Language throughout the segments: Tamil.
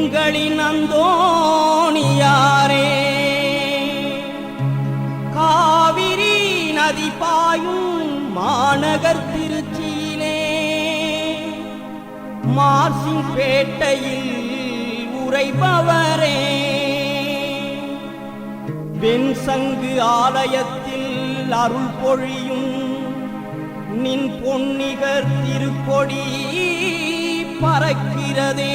எங்களின் அந்தோணியாரே, காவிரி நதி பாயும் மாநகர் திருச்சியிலே மார்சிங் பேட்டையில் உரைபவரே, வெண்சங்கு ஆலயத்தில் அருள் பொழியும் நின் பொன்னிகர் திருக்கொடி பறக்கிறதே.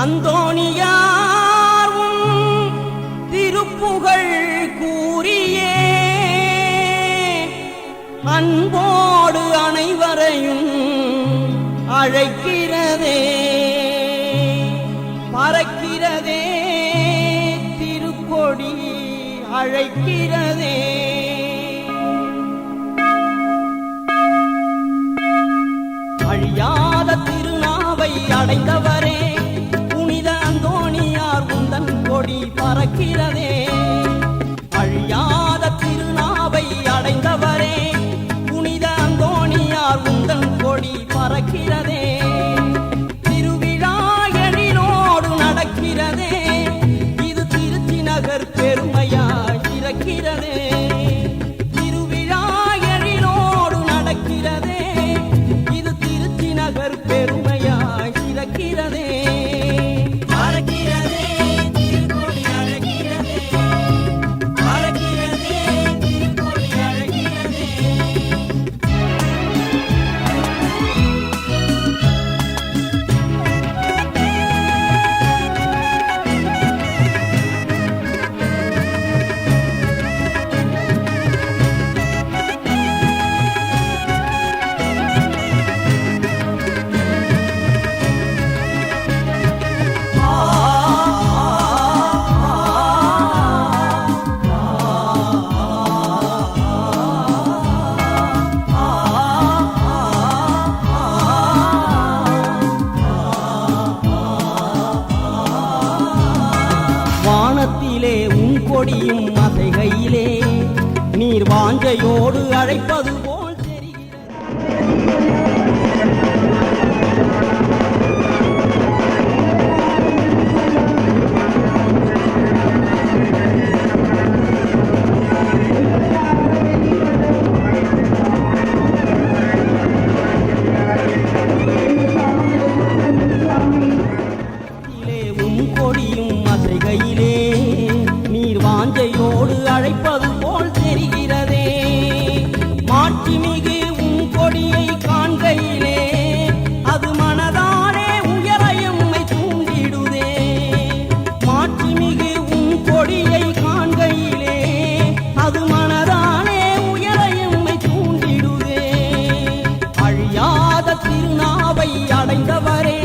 அந்தோணியாரும் திருப்புகழ் கூறியே அன்போடு அனைவரையும் அழைக்கிறதே. பறக்கிறதே திருக்கொடி அழைக்கிறதே. அழியாத திருநாவை அடைந்தவரே, புனித அந்தோணியார் உந்தன் கொடி பறக்கிறதே. அழியாத திருநாவை அடைந்தவரே, புனித அந்தோணியார் உந்தன் கொடி பறக்கிறதே. திருவிழா எழிலோடு நடக்கிறதே, இது திருச்சி நகர் பெருமையாய் இருக்கிறதே. திருவிழா எழிலோடு நடக்கிறதே, இது திருச்சி நகர் பெருமையாய் இருக்கிறதே. வானத்திலே உன் கொடியும் அசைகையிலே நீர் வாஞ்சையோடு அழைப்பது போல் கையிலே நீர் வாஞ்சையோடு அழைப்பது போல் தெரிகிறதே. மாட்சிமிகு உன் கொடியை காண்கையிலே அது மனதானே உயர எம்மை தூண்டிடுதே. மாட்சிமிகு உன் கொடியை காண்கையிலே அது மனதானே உயர எம்மை தூண்டிடுதே. அழியாத திருநாவை அடைந்தவரே,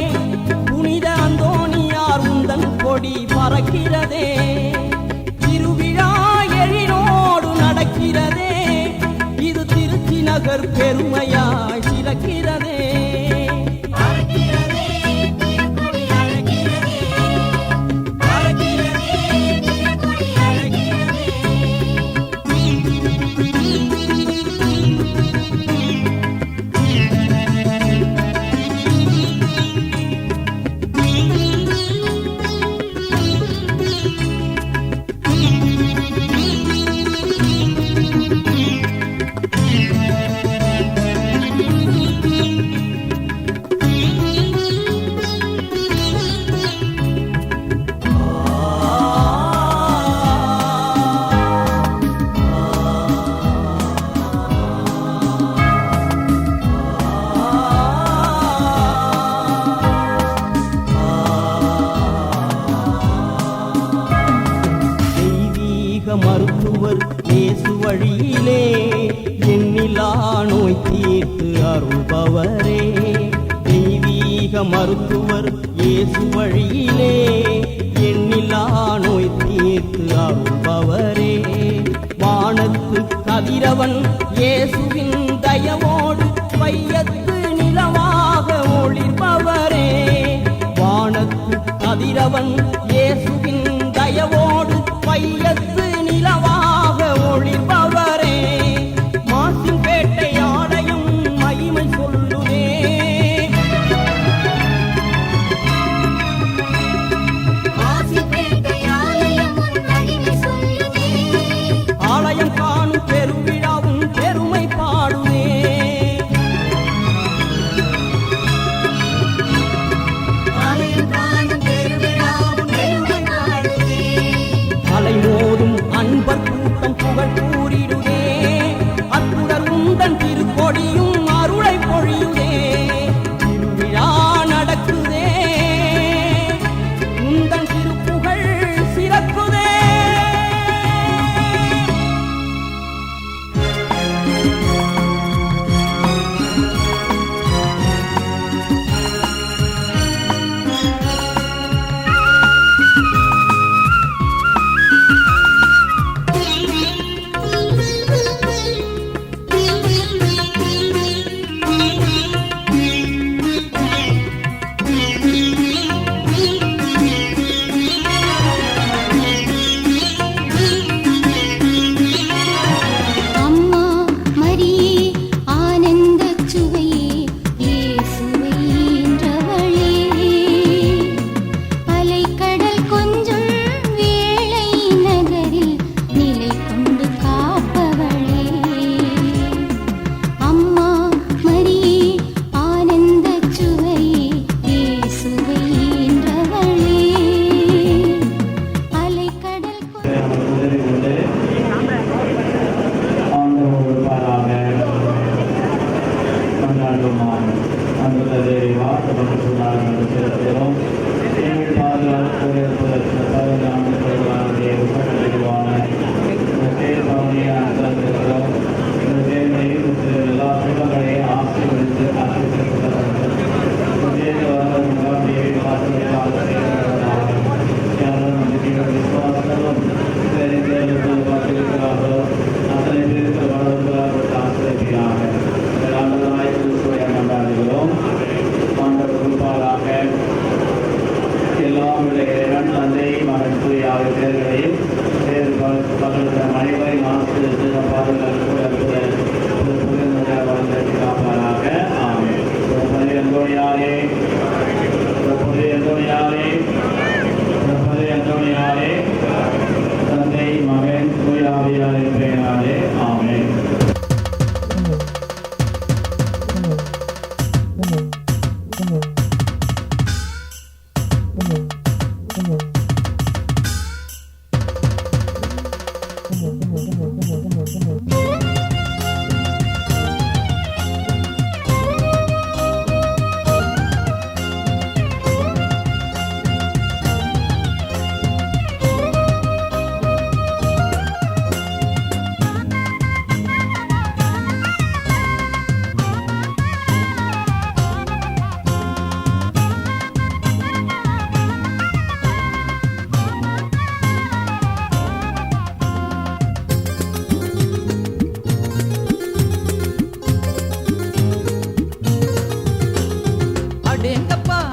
புனித அந்தோணியார் உந்தன் கொடி பறக்கிறதே. திருவிழா எழிலோடு நடக்கிறதே, இது திருச்சி நகர் பெருமையாய் சிறக்கிறதே. மருத்துவர் இயேசு வழியிலே எண்ணிலா நோய் தீர்த்து அருள்பவரே. தெய்வீக மருத்துவர் இயேசு வழியிலே எண்ணிலா நோய் தீர்த்து அருள்பவரே. வானத்து கதிரவன் இயேசுவின் தயவோடு வையத்து நிலவாக ஒளிர்பவரே. வானத்து கதிரவன் இயேசுவின் தயவோடு வையத்து நிலவாக ஒளிர்பவரே. மார்சிங் பேட்டை ஆலயம் மகிமை சொல்லுதே.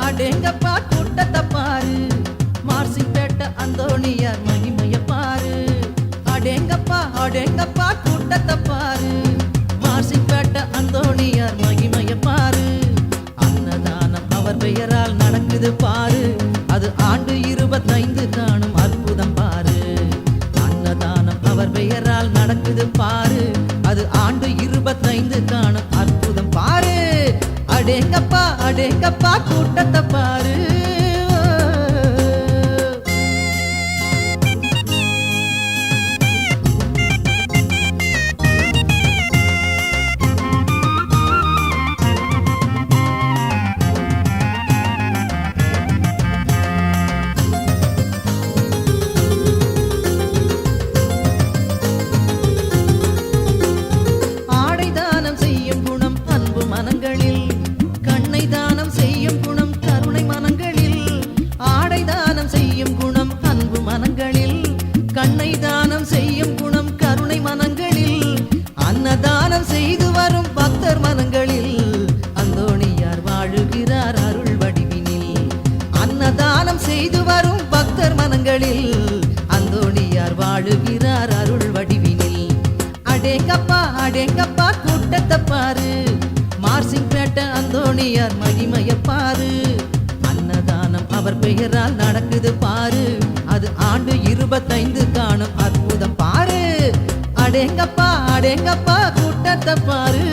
அடேங்கப்பா கூட்டத்தை பாரு, மார்சிப்பேட்டை அந்தோணியார் மகிமைய பாரு. அடேங்கப்பா கூட்டத்தை பாரு, மார்சிப்பேட்டை அந்தோணியார் மகிமைய பாரு. அன்னதானம் அவர் பெயரால் நடக்குது பாரு, அது ஆண்டு 25 காணும் அற்புதம் பாரு. அன்னதானம் அவர் பெயரால் நடக்குது பாரு, அது ஆண்டு 25 காணும் அற்புதம் பாரு. அடேங்கப்பா கூட்டத்தை பாரு. கண்ணை தானம் செய்யும் குணம் கருணை மனங்களில், அன்னதானம் செய்து வரும் பக்தர் மனங்களில், அந்தோணியார் வாழுகிறார் அருள் வடிவினில். அன்னதானம் செய்து வரும் பக்தர் மனங்களில், அந்தோணியார் வாழுகிறார் அருள் வடிவினில். அடேங்கப்பா கூட்டத்தை பாரு, மார்சிப்பேட்டை அந்தோணியார் மகிமைய பாரு. அன்னதானம் அவர் பெயரால் நடக்குது பாரு, அது ஆண்டு 25 காணும் அற்புதம் பாரு. அடேங்கப்பா கூட்டத்தை பாரு.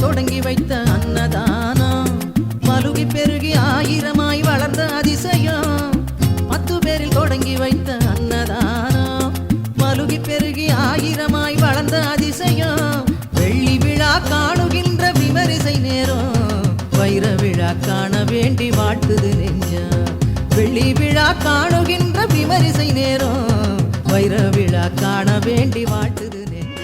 தொடங்கி வைத்த அன்னதானம் மலுகி பெருகி 1000ஆய் வளர்ந்த அதிசயம். 10 பேரில் தொடங்கி வைத்த அன்னதானம் மலுகி பெருகி 1000ஆய் வளர்ந்த அதிசயம். வெள்ளி விழா காணுகின்ற விமரிசை நேரம், வைர விழா காண வேண்டி வாட்டுது நெஞ்சம். வெள்ளி விழா காணுகின்ற விமரிசை நேரம், வைர விழா காண வேண்டி வாட்டுது நெஞ்சம்.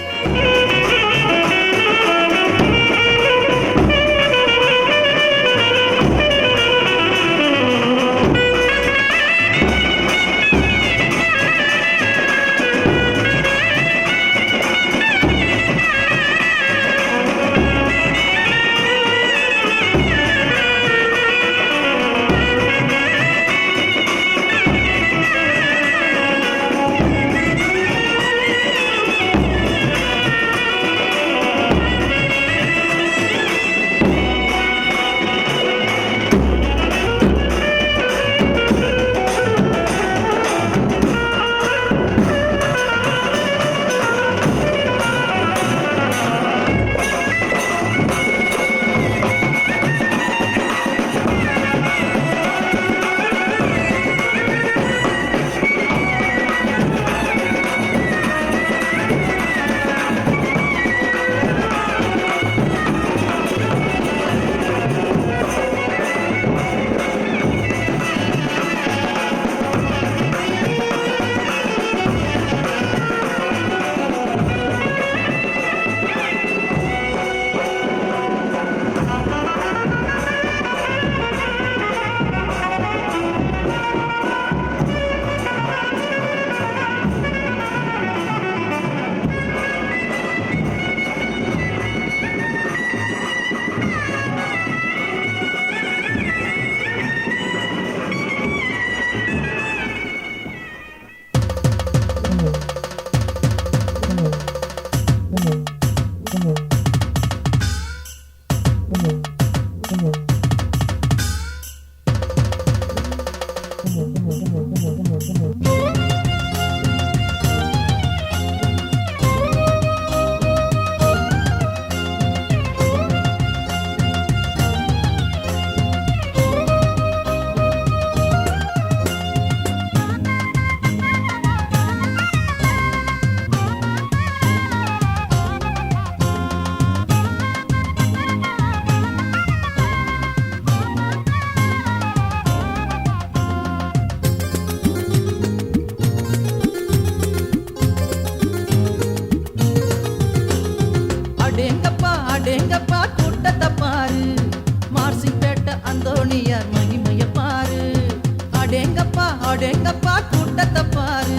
அடேங்கப்பா கூட்டத்தை பாரு,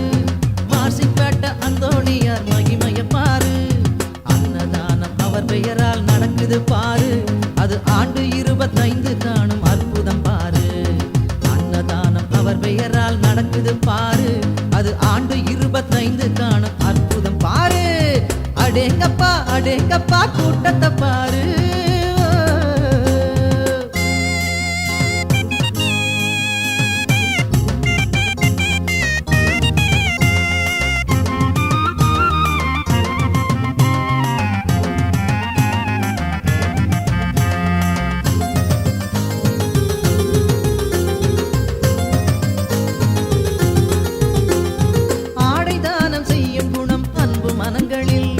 மார்சிப்பேட்டை அந்தோணியார் மகிமைய பாரு. அன்னதானம் அவர் பெயரால் நடக்குது பாரு, அது ஆண்டு 25 காணும் அற்புதம் பாரு. அன்னதானம் அவர் பெயரால் நடக்குது பாரு, அது ஆண்டு 25 காணும் அற்புதம் பாரு. அடேங்கப்பா அடேங்கப்பா கூட்டத்தை பாரு. ஆடை தானம் செய்யும் குணம் அன்பு மனங்களில்,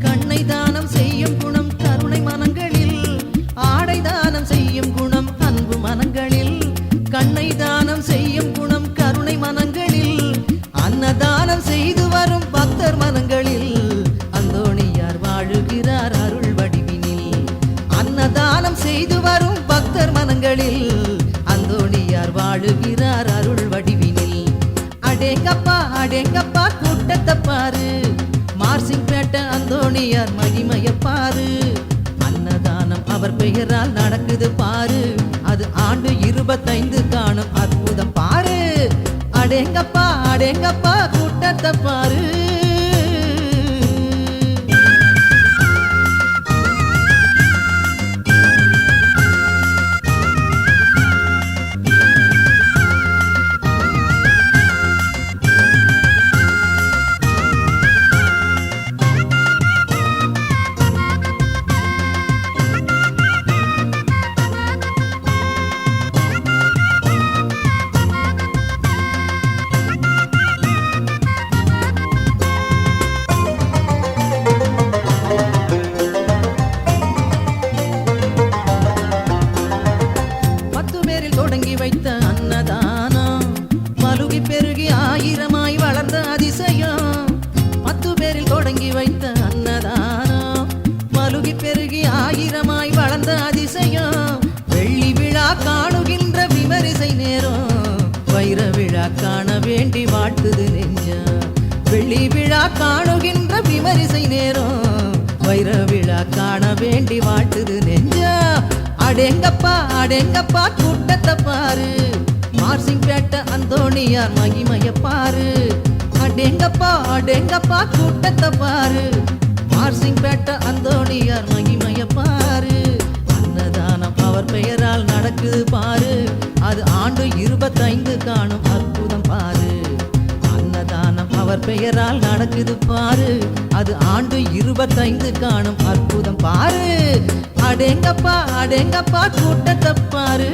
கண்ணை தானம் செய்யும் குணம் கருணை மனங்களில். ஆடை தானம் செய்யும் குணம் அன்பு மனங்களில், கண்ணை தானம் செய்யும் குணம் கருணை மனங்களில். அன்னதானம் செய்து வரும் பக்தர் மனங்களில், அந்தோணியார் வாழுகிறார் அருள் வடிவினில். அன்னதானம் செய்து வரும் பக்தர் மனங்களில், அந்தோணியார் வாழுகிறார் அருள் வடிவினில். அடேங்கப்பா அடேங்கப்பா கூட்டத்தை பாரு, மார்சிங்பேட்டை அந்தோணியார் மகிமைய பாரு. அன்னதானம் அவர் பெயரால் நடக்குது பாரு, அது ஆண்டு 25 காணும் அற்புதம் பாரு. அடேங்கப்பா அடேங்கப்பா கூட்டத்தை பாரு. தொடங்கி வைத்த அன்னதானம் மலுகி பெருகி 1000ஆய் வளர்ந்த அதிசயம். 10 பேரில் தொடங்கி வைத்த அன்னதானம் மலுகி பெருகி 1000ஆய் வளர்ந்த அதிசயம். வெள்ளி விழா காணுகின்ற விமரிசை நேரம், வைர விழா காண வேண்டி வாழ்த்துது நெஞ்சம். வெள்ளி விழா காணுகின்ற விமரிசை நேரம், வைர விழா காண வேண்டி வாழ்த்துது நெஞ்சம். அடேங்கப்பா அடேங்கப்பா கூட்டத்தை பாரு, மார்சிங்பேட்டை அந்தோணியார் மகிமைய பாரு. அடேங்கப்பா அடேங்கப்பா கூட்டத்தை பாரு, மார்சிங்பேட்டை அந்தோணியார் மகிமைய பாரு. அன்னதானம் அவர் பெயரால் நடக்குது பாரு, அது ஆண்டு 25 காணும் அற்புதம் பாரு. அன்னதானம் அவர் பெயரால் நடக்குது பாரு, அது ஆண்டு 25 காணும் அற்புதம் பாரு. அடேங்கப்பா அடேங்கப்பா கூட்டத்தை பாரு.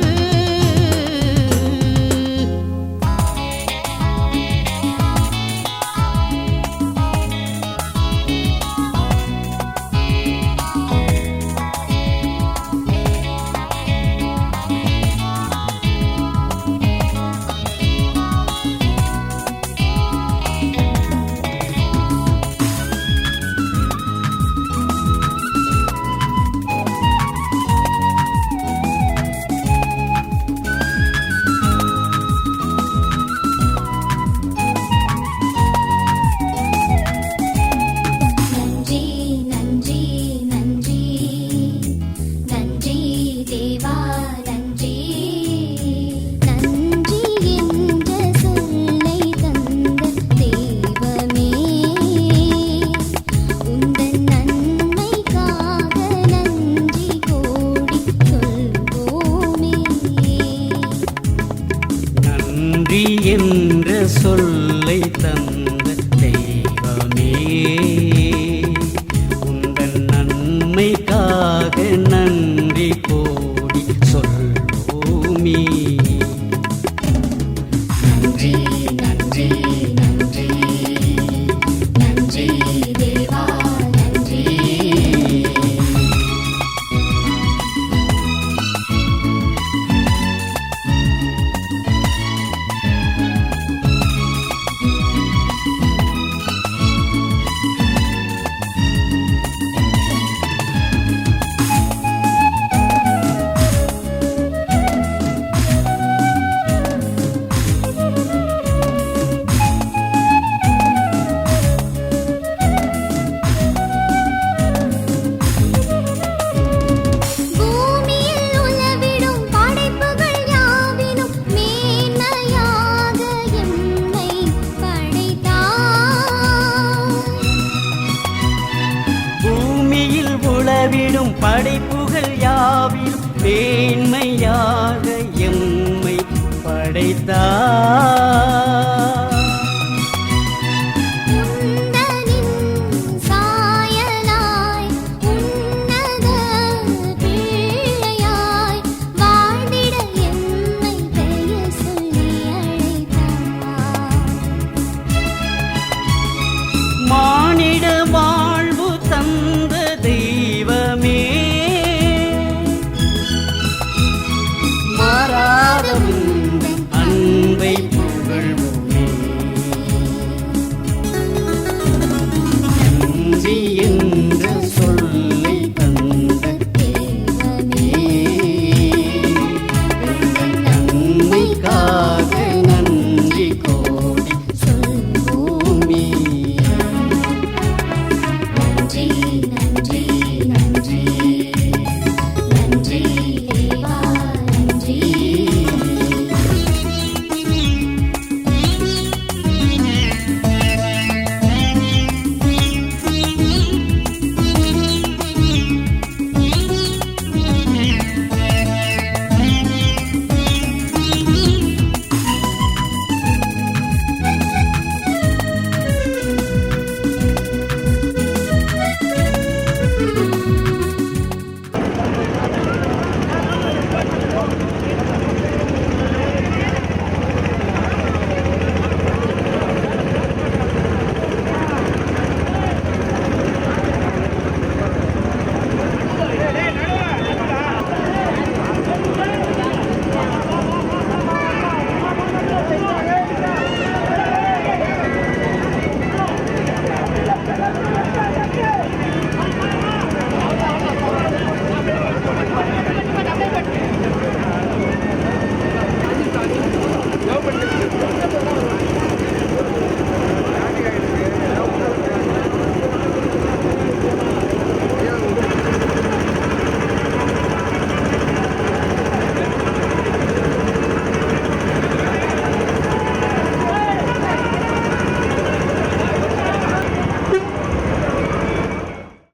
அளவிடும் படைப்புகள் யாவில் மேன்மையாக எம்மை படைத்தார். உந்தனின் சாயலாய் உன்னத பிள்ளையாய் வாழ்ந்திட எம்மை பெயர் சொல்லி அழைத்தார். மானிட வாழ்வு தந்த தெய்வமே மாறாத உந்தன் அன்பை புகழ்வோமே. நன்றி என்ற சொல்லை தந்த தெய்வமே எங்கள் நன்மைக்காக நன்றி கோடி சொல்வோமே. சொல்வோமே. நன்றி